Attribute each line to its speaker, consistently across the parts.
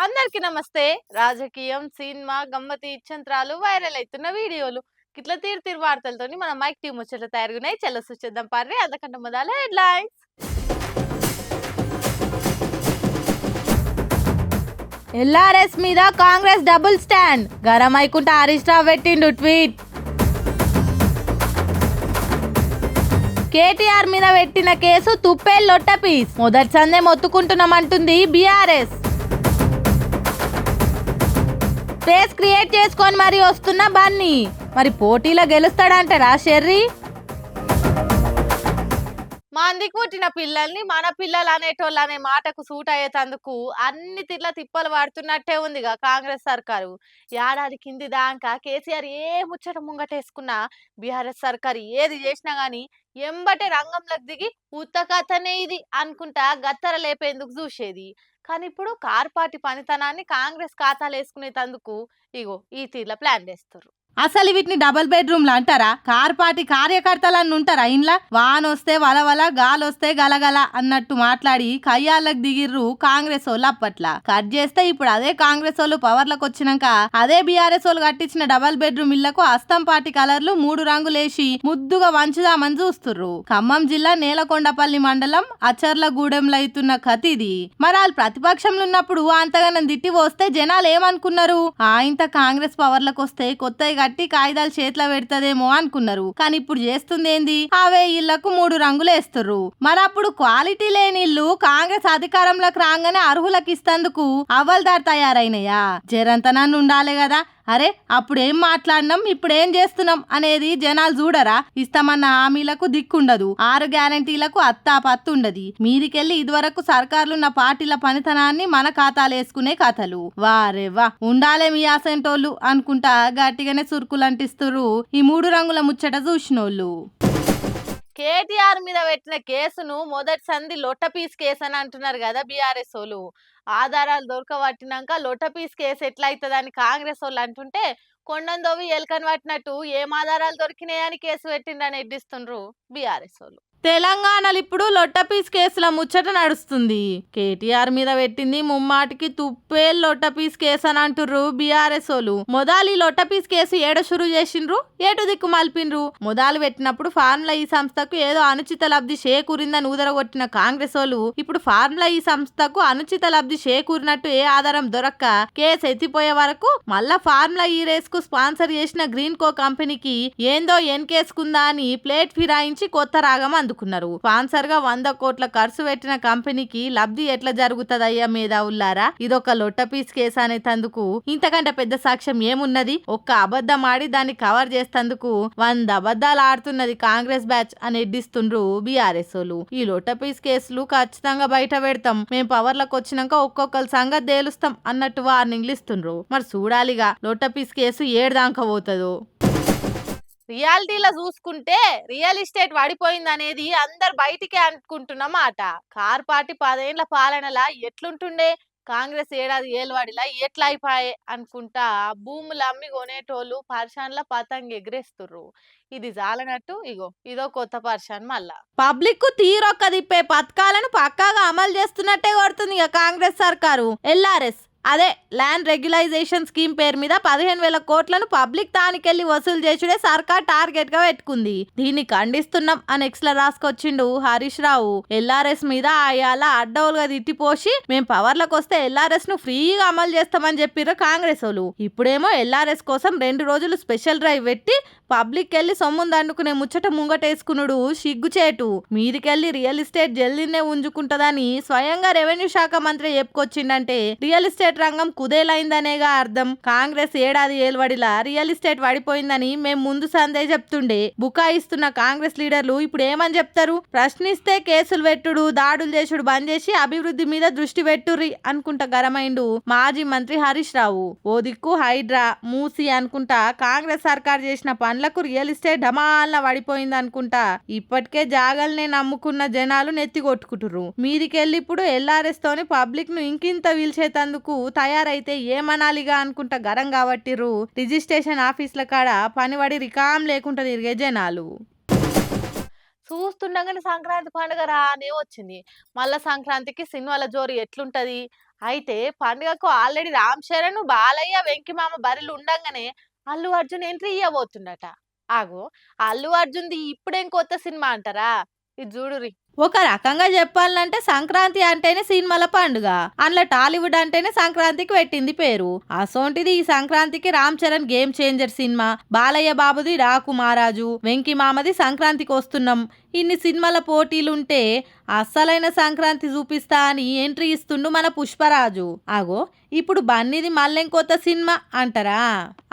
Speaker 1: అందరికీ నమస్తే. రాజకీయం, సినిమా, గమ్మతి ఇచ్చంత్రాలు, వైరల్ అవుతున్న వీడియోలు ఇట్లా తీరు వార్తలతోని మన మైక్ టీం ముచ్చట్లు తయారుగున్నాయి. చెల్ల చూసేద్దాం పార్రి. అంతకంటే మొదల హెడ్లైన్స్. ఎల్ఆర్ఎస్ మీద కాంగ్రెస్ డబుల్ స్టాండ్. గరం అయికుంటా హరీష్ రావు పెట్టిండు ట్వీట్. కేటీఆర్ మీద పెట్టిన కేసు తుప్పేల్ లొట్టపీస్. మొదటి సందే మొత్తుకుంటున్నామంటుంది బీఆర్ఎస్. స్పేస్ క్రియేట్ చేసుకొని మరి వస్తున్న బన్నీ. మరి పోటీలో గెలుస్తాడంటారా షెర్రీ? మందికి పుట్టిన పిల్లల్ని మన పిల్లలు అనేటోళ్ళు అనే మాటకు సూట్ అయ్యేటందుకు అన్ని తిప్పలు పడుతున్నట్టే ఉందిగా కాంగ్రెస్ సర్కారు. ఏడాది కింది దాకా కేసీఆర్ ఏ ముచ్చట ముంగటేసుకున్నా బీఆర్ఎస్ సర్కారు ఏది చేసినా గానీ ఎంబటే రంగంలోకి దిగి ఉత్త కథనే ఇది అనుకుంటా గత్తర లేపేందుకు చూసేది. కానీ ఇప్పుడు కార్ పార్టీ పనితనాన్ని కాంగ్రెస్ ఖాతాలు వేసుకునేందుకు ఇగో ఈ తీర్ల ప్లాన్ చేస్తారు. అసలు వీటిని డబుల్ బెడ్రూమ్లు అంటారా? కార్ పార్టీ కార్యకర్తలన్నీ ఉంటారా ఇంట్లో? వానొస్తే వలవల, గాలొస్తే గలగల అన్నట్టు మాట్లాడి కయ్యాలకు దిగిర్రు కాంగ్రెస్ వాళ్ళు. అప్పట్లా కట్ చేస్తే ఇప్పుడు అదే కాంగ్రెస్ వాళ్ళు పవర్లకు వచ్చినాక అదే బీఆర్ఎస్ వాళ్ళు కట్టించిన డబుల్ బెడ్రూమ్ ఇళ్లకు అస్తం పార్టీ కలర్లు 3 రంగులేసి ముద్దుగా వంచుదామని చూస్తుర్రు. ఖమ్మం జిల్లా నేలకొండపల్లి మండలం అచర్లగూడెంలో అవుతున్న కథ ఇది. మరి వాళ్ళు ప్రతిపక్షంలో ఉన్నప్పుడు అంతగానం తిట్టి పోస్తే జనాలు ఏమనుకున్నారు? ఇంత కాంగ్రెస్ పవర్లకు వస్తే కొత్త కట్టి కాగితాలు చేతిలో పెడతదేమో అనుకున్నారు. కానీ ఇప్పుడు చేస్తుంది ఏంది? అవే ఇళ్లకు 3 రంగులు వేస్తుర్రు. మరి అప్పుడు క్వాలిటీ లేని ఇల్లు కాంగ్రెస్ అధికారంలోకి రాగానే అర్హులకు ఇస్తందుకు అవ్వల్దారు తయారైనయా? జరంతనాన్ని ఉండాలి కదా. అరే అప్పుడేం మాట్లాడినాం, ఇప్పుడేం చేస్తున్నాం అనేది జనాలు చూడరా? ఇస్తామన్న హామీలకు దిక్కుండదు, 6 గ్యారంటీలకు అత్తాపత్తు ఉండదు. మీదికెళ్ళి ఇదివరకు సర్కారులున్న పార్టీల పనితనాన్ని మన ఖాతాలు వేసుకునే కథలు. వారేవా ఉండాలే మీ అసెంటోళ్ళు అనుకుంటా గట్టిగానే సురుకులు అంటిస్తురు ఈ 3 రంగుల ముచ్చట చూసినోళ్ళు. కేటీఆర్ మీద పెట్టిన కేసును మొదటి సంధి లొట్టపీస్ కేసు అని అంటున్నారు కదా బీఆర్ఎస్ వాళ్ళు. ఆధారాలు దొరకబట్టినాక లొట్టపీస్ కేసు ఎట్లయితుందని కాంగ్రెస్ వాళ్ళు అంటుంటే కొండందోవి ఎలుకని పట్టినట్టు ఏం ఆధారాలు దొరికినాయని కేసు పెట్టిండని ఎడ్డిస్తుండ్రు బీఆర్ఎస్ వాళ్ళు. తెలంగాణలో ఇప్పుడు లొట్టపీస్ కేసుల ముచ్చట నడుస్తుంది. కేటీఆర్ మీద పెట్టింది ముమ్మాటికి తుప్పేల్ లొట్టపీస్ కేసు అని అంటుర్రు బీఆర్ఎస్ వాళ్ళు. మొదలు ఈ లొట్టపీస్ కేసు ఏడ షురు చేసిండ్రు, ఏటు దిక్కు మల్పిండ్రు. మొదలు పెట్టినప్పుడు ఫార్ములా ఈ సంస్థకు ఏదో అనుచిత లబ్ధి చేకూరిందని ఊదరగొట్టిన కాంగ్రెస్ వాళ్ళు ఇప్పుడు ఫార్ములా ఈ సంస్థకు అనుచిత లబ్ధి చేకూరినట్టు ఏ ఆధారం దొరక్క కేసు ఎత్తిపోయే వరకు మళ్ళా ఫార్ములా ఈ రేస్ కు స్పాన్సర్ చేసిన గ్రీన్ కో కంపెనీకి ఏందో ఎన్కేసుకుందా అని ప్లేట్ ఫిరాయించి కొత్త రాగం అందుకున్నారు. స్పాన్సర్ గా 100 కోట్ల ఖర్చు పెట్టిన కంపెనీకి లబ్ధి ఎట్లా జరుగుతుందయ్యా మీద ఉల్లారా? ఇదొక లొట్టపీస్ కేసు అనేందుకు ఇంతకంటే పెద్ద సాక్ష్యం ఏమున్నది? ఒక్క అబద్ధం ఆడి దాన్ని కవర్ చేసేందుకు 100 అబద్ధాలు ఆడుతున్నది కాంగ్రెస్ బ్యాచ్ అని ఎడ్డిస్తుండ్రు బీఆర్ఎస్ వాళ్ళు. ఈ లొట్టపీస్ కేసులు ఖచ్చితంగా బయట పెడతాం, మేము పవర్లకు వచ్చినాక ఒక్కొక్కరు సంగతి తేలుస్తాం అన్నట్టు వార్నింగ్లు ఇస్తుండ్రు. మరి చూడాలిగా లొట్టపీస్ కేసు ఏడుదాకా పోతుందో. రియాలిటీలో చూసుకుంటే రియల్ ఎస్టేట్ పడిపోయింది అనేది అందరు బయటికే అనుకుంటున్న మాట. కార్ పార్టీ 10 ఏళ్ల పాలనలా ఎట్లుంటుండే, కాంగ్రెస్ ఏడాది ఏలువాడిలా ఎట్లా అయిపోయే అనుకుంటా భూములు అమ్మి కొనేటోళ్ళు పర్షాన్ల పతంగి ఎగరేస్తుర్రు. ఇది జాలనట్టు ఇదో కొత్త పర్షాన్ మళ్ళా. పబ్లిక్ కు తీరొక్క దిప్పే పథకాలను పక్కాగా అమలు చేస్తున్నట్టే కొడుతుంది ఇక కాంగ్రెస్ సర్కారు. ఎల్ఆర్ఎస్ అదే ల్యాండ్ రెగ్యులైజేషన్ స్కీమ్ పేరు మీద 15,000 కోట్లను పబ్లిక్ తానికెళ్లి వసూలు చేసుడే సర్కార్ టార్గెట్ గా పెట్టుకుంది. దీన్ని ఖండిస్తున్నాం అని ఎక్స్లా రాసుకొచ్చిండు హరీష్ రావు. ఎల్ఆర్ఎస్ మీద ఆయాల అడ్డవులుగా తిట్టిపోసి మేము పవర్లకు వస్తే ఎల్ఆర్ఎస్ ను ఫ్రీగా అమలు చేస్తామని చెప్పిర్రు కాంగ్రెస్ వాళ్ళు. ఇప్పుడేమో ఎల్ఆర్ఎస్ కోసం 2 రోజులు స్పెషల్ డ్రైవ్ పెట్టి పబ్లిక్ కెళ్లి సొమ్ముంది అనుకునే ముచ్చట ముంగటేసుకునుడు సిగ్గుచేటు. మీదికెళ్లి రియల్ ఎస్టేట్ జల్దినే ఉంజుకుంటదని స్వయంగా రెవెన్యూ శాఖ మంత్రి చెప్పుకొచ్చిండంటే రియల్ ఎస్టేట్ రంగం కుదేలైందనేగా అర్థం. కాంగ్రెస్ ఏడాది ఏలువడిలా రియల్ ఎస్టేట్ పడిపోయిందని మేము ముందు సందే చెప్తుండే బుకాయిస్తున్న కాంగ్రెస్ లీడర్లు ఇప్పుడు ఏమని చెప్తారు? ప్రశ్నిస్తే కేసులు పెట్టుడు, దాడులు చేసుడు బంద్ చేసి అభివృద్ధి మీద దృష్టి పెట్టుర్రి అనుకుంటా గరమైండు మాజీ మంత్రి హరీష్ రావు. ఓ దిక్కు హైడ్రా, మూసి అనుకుంటా కాంగ్రెస్ సర్కార్ చేసిన పనులకు రియల్ ఎస్టేట్ ఢమాల్న పడిపోయింది అనుకుంటా ఇప్పటికే జాగల్నే నమ్ముకున్న జనాలు నెత్తి కొట్టుకుంటుర్రు. మీదికెళ్ళి ఇప్పుడు ఎల్ఆర్ఎస్ తోని పబ్లిక్ ను ఇంకింత వీల్చేతందుకు తయారైతే ఏమనాలిగా అనుకుంటా గరం కాబట్టిర్రు రిజిస్ట్రేషన్ ఆఫీసుల కాడ పనివడి రికాం లేకుండా తిరిగే జనాలు. చూస్తుండగానే సంక్రాంతి పండుగ రానే వచ్చింది. మళ్ళా సంక్రాంతికి సినిమాల జోరు ఎట్లుంటది? అయితే పండుగకు ఆల్రెడీ 'రామ్ చరణ్', 'బాలయ్య', 'వెంకి మామ' బరిలో ఉండంగానే అల్లు అర్జున్ ఎంట్రీ ఇయ్యబోతుండట. ఆగో అల్లు అర్జున్‌ది ఇప్పుడేం కొత్త సినిమా అంటారా? ఇది జూడుర్రి.
Speaker 2: ఒక రకంగా చెప్పాలంటే సంక్రాంతి అంటేనే సినిమాల పండుగ. అందులో టాలీవుడ్ అంటేనే సంక్రాంతికి పెట్టింది పేరు. అసోంటిది ఈ సంక్రాంతికి Ram Charan game changer cinema, Balayya బాబుది రాకుమారాజు, వెంకి మామది సంక్రాంతికి వస్తున్నాం. ఇన్ని సినిమాల పోటీలుంటే అస్సలైన సంక్రాంతి చూపిస్తా అని ఎంట్రీ ఇస్తుండు మన పుష్పరాజు. ఆగో ఇప్పుడు బన్నీది మళ్ళీ కొత్త సినిమా అంటారా?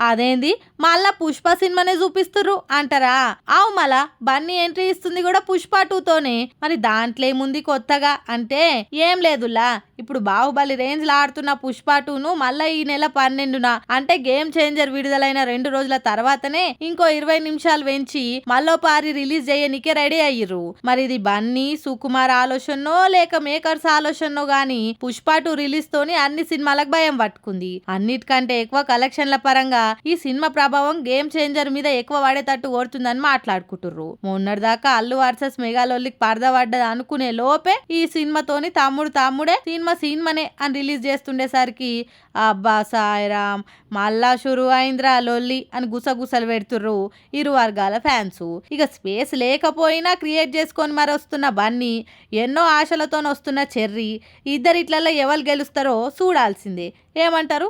Speaker 2: అదేంది మళ్ళా పుష్ప సినిమానే చూపిస్తుర్రు అంటారా? అవు మళ్ళా బన్నీ ఎంట్రీ ఇస్తుంది కూడా పుష్ప 2తోనే. మరి దాంట్లో ఏముంది కొత్తగా అంటే ఏం లేదులా. ఇప్పుడు బాహుబలి రేంజ్ లో ఆడుతున్న పుష్ప 2ను మళ్ళా ఈ నెల 12న అంటే గేమ్ చేంజర్ విడుదలైన 2 రోజుల తర్వాతనే ఇంకో 20 నిమిషాలు వెంచి మళ్ళోపారి రిలీజ్ చేయనికే రెడీ అయ్యిర్రు. మరి ఇది బన్నీ సుకుమార్ ఆలోచనో లేక మేకర్స్ ఆలోచనో గాని పుష్ప 2 రిలీజ్ తోని అన్ని సినిమాలకు భయం పట్టుకుంది. అన్నిటికంటే ఎక్కువ కలెక్షన్ల పరంగా ఈ సినిమా ప్రభావం గేమ్ చేంజర్ మీద ఎక్కువ పడేటట్టు కోరుతుందని మాట్లాడుకుంటుర్రు. మొన్నటిదాకా అల్లు వర్సెస్ మెగాలోల్లికి పడదా పడ్డది అనుకునే లోపే ఈ సినిమాతోని తమ్ముడే సినిమానే అని రిలీజ్ చేస్తుండేసరికి అబ్బా సాయిరామ్ మళ్ళా షురు అయింద్రా లొల్లి అని గుసగుసలు పెడుతుర్రు ఇరు వర్గాల ఫ్యాన్స్. ఇక స్పేస్ లేకపోయినా క్రియేట్ చేసుకొని మరి వస్తున్న బన్నీ, ఎన్నో ఆశలతో వస్తున్న చెర్రీ, ఇద్దరిట్లలో ఎవరు గెలుస్తారో చూడాల్సిందే. ఏమంటారు?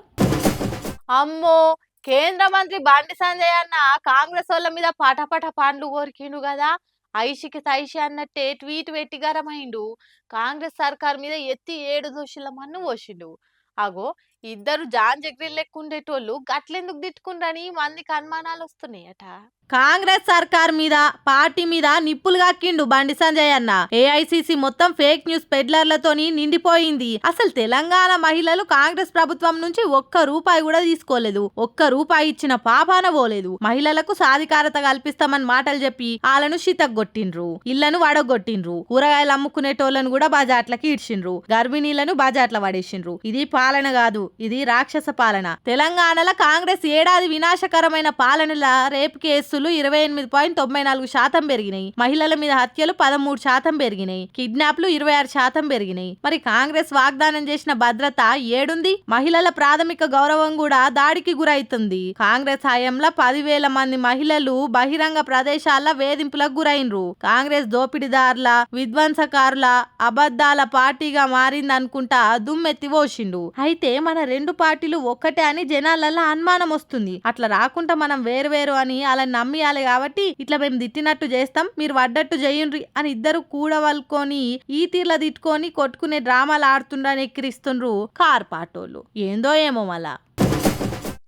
Speaker 1: అమ్మో! కేంద్ర మంత్రి బండి సంజయ్ అన్న కాంగ్రెస్ వాళ్ళ మీద పటపట పండ్లు కొరికిండు కదా! ఐషికి తైషి అన్నట్టే ట్వీట్ పెట్టి గరమైండు. కాంగ్రెస్ సర్కార్ మీద ఎత్తి 7 దోషుల మన్ను పోసిండు. అగో ఇద్దరు జాన్ జగ్రీల్ లెక్క ఉండేటోళ్ళు గట్లెందుకు తిట్టుకుండ్రని మందికి అనుమానాలు వస్తున్నాయట.
Speaker 2: కాంగ్రెస్ సర్కార్ మీద పార్టీ మీద నిప్పులు కక్కిండు బండి సంజయ్ అన్న. ఏఐసిసి మొత్తం ఫేక్ న్యూస్ పెడ్లర్లతోని నిండిపోయింది. అసలు తెలంగాణ మహిళలు కాంగ్రెస్ ప్రభుత్వం నుంచి ఒక్క రూపాయి కూడా తీసుకోలేదు. ఒక్క రూపాయి ఇచ్చిన పాపాన పోలేదు. మహిళలకు సాధికారత కల్పిస్తామని మాటలు చెప్పి వాళ్ళను శితగొట్టిండ్రు, ఇళ్లను వడగొట్టిండ్రు, కూరగాయలు అమ్ముకునేటోళ్లను కూడా బజాట్లకి ఇడ్చిండ్రు, గర్భిణీలను బజాట్ల పడేసిండ్రు. ఇది పాలన కాదు, ఇది రాక్షస పాలన. తెలంగాణలో కాంగ్రెస్ ఏడాది వినాశకరమైన పాలనల రేపు కేసు 28.94% పెరిగినాయి. మహిళల మీద హత్యలు 13% పెరిగినాయి. కిడ్నాప్లు 26% పెరిగినాయి. మరి కాంగ్రెస్ వాగ్దానం చేసిన భద్రత ఏడుంది? మహిళల ప్రాథమిక గౌరవం కూడా దాడికి గురైతుంది. కాంగ్రెస్ హయాంలో 10,000 మంది మహిళలు బహిరంగ ప్రదేశాల వేధింపులకు గురైనరు. కాంగ్రెస్ దోపిడీదారుల, విధ్వంసకారుల, అబద్ధాల పార్టీగా మారిందనుకుంటా దుమ్మెత్తి పోసిండు. అయితే మన రెండు పార్టీలు ఒక్కటే అని జనాలలో అనుమానం వస్తుంది. అట్లా రాకుండా మనం వేరు అని అలా నమ్మియాలి కాబట్టి ఇట్లా మేము తిట్టినట్టు చేస్తాం, మీరు వడ్డట్టు చేయండ్రి అని ఇద్దరు కూడవలుకొని ఈ తీర్ల తిట్టుకొని కొట్టుకునే డ్రామాలు ఆడుతుండని ఎక్కిరిస్తుండ్రు కార్ పాటోళ్ళు. ఏందో ఏమో మళ్ళా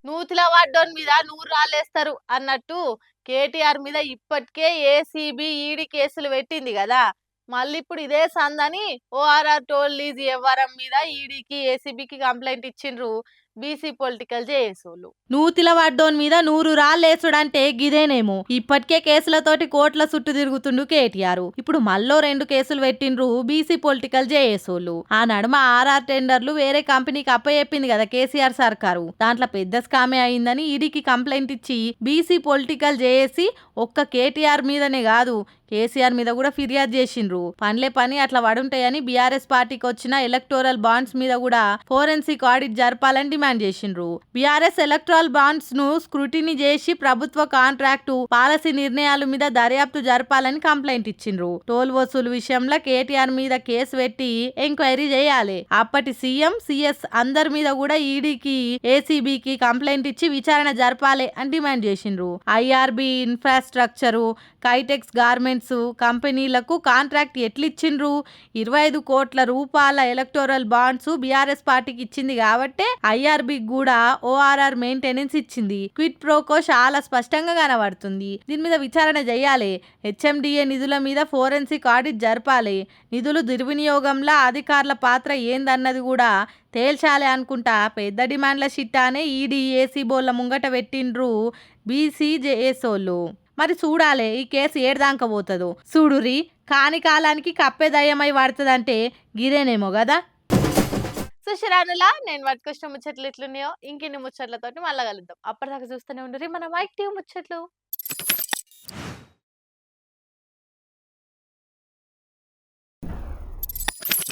Speaker 1: నూతిల పడ్డోని మీద 100 రాళ్ళేస్తారు అన్నట్టు కేటీఆర్ మీద ఇప్పటికే ఏసీబీ, ఈడీ కేసులు పెట్టింది కదా. మళ్ళీ ఇప్పుడు ఇదే సందని ఓఆర్ఆర్ టోల్ లీజ్ వ్యవహారం మీద ఈడీకి, ఏసీబీకి కంప్లైంట్ ఇచ్చిండ్రు బీసీ పొలిటికల్ జేఏసోళ్ళు.
Speaker 2: నూతిల వడ్డోన్ మీద 100 రాళ్ళేసుడంటే గిదేనేమో. ఇప్పటికే కేసులతోటి కోట్ల చుట్టూ తిరుగుతుండు కేటీఆర్. ఇప్పుడు మళ్ళో 2 కేసులు పెట్టిండ్రు బీసీ పొలిటికల్ జేఏసోళ్ళు. ఆ నడుమ ఆర్ఆర్ టెండర్లు వేరే కంపెనీకి అప్పచెప్పింది కదా కేసీఆర్ సర్కారు. దాంట్లో పెద్ద స్కామే అయిందని ఈడీకి కంప్లైంట్ ఇచ్చి బీసీ పొలిటికల్ జేఏసీ ఒక్క కేటీఆర్ మీదనే కాదు కేసీఆర్ మీద కూడా ఫిర్యాదు చేసిండ్రు. పనిలే పని అట్లా వడుంటాయని బీఆర్ఎస్ పార్టీకి వచ్చిన ఎలక్టోరల్ బాండ్స్ మీద కూడా ఫోరెన్సిక్ ఆడిట్ జరపాలని డిమాండ్ చేసిండ్రు. బీఆర్ఎస్ ఎలక్టోరల్ బాండ్స్ ను స్క్రూటినీ చేసి ప్రభుత్వ కాంట్రాక్టు, పాలసీ నిర్ణయాల మీద దర్యాప్తు జరపాలని కంప్లైంట్ ఇచ్చిండ్రు. టోల్ వసూలు విషయంలో కేటీఆర్ మీద కేసు పెట్టి ఎంక్వైరీ చేయాలి. అప్పటి సీఎం, సీఎస్ అందరి మీద కూడా ఈడీకి, ఏసీబీకి కంప్లైంట్ ఇచ్చి విచారణ జరపాలి అని డిమాండ్ చేసిండ్రు. ఐఆర్బీ ఇన్ఫ్రాస్ట్రక్చరు, కైటెక్స్ గార్మెంట్స్ కంపెనీలకు కాంట్రాక్ట్ ఎట్లిచ్చిండ్రు? 25 కోట్ల రూపాయల ఎలక్టోరల్ బాండ్స్ బీఆర్ఎస్ పార్టీకి ఇచ్చింది కాబట్టి ఐఆర్బీ కూడా ఓఆర్ఆర్ మెయింటెనెన్స్ ఇచ్చింది. క్విట్ ప్రోకో చాలా స్పష్టంగా కనబడుతుంది. దీని మీద విచారణ చేయాలి. హెచ్ఎండిఏ నిధుల మీద ఫోరెన్సిక్ ఆడిట్ జరపాలి. నిధులు దుర్వినియోగంలో అధికారుల పాత్ర ఏందన్నది కూడా తేల్చాలి అనుకుంటా పెద్ద డిమాండ్ల షిట్టానే ఈడీ, ఏసీబోల ముంగట పెట్టిండ్రు బీసీజేఎసోళ్ళు. మరి చూడాలి ఈ కేసు ఏడదాక పోతుందో. చూడురి కాని కాలానికి కప్పే దయ్యమై పడుతుందంటే గిరేనేమో కదా.
Speaker 1: సుశరానులా నేను పట్టుకొచ్చిన ముచ్చట్లు ఎట్లున్నాయో ఇంకెన్ని ముచ్చట్లతోటి మళ్ళా కలుద్దాం. అప్పటిదాకా చూస్తూనే ఉండరు మన మైక్ టీవీ ముచ్చట్లు.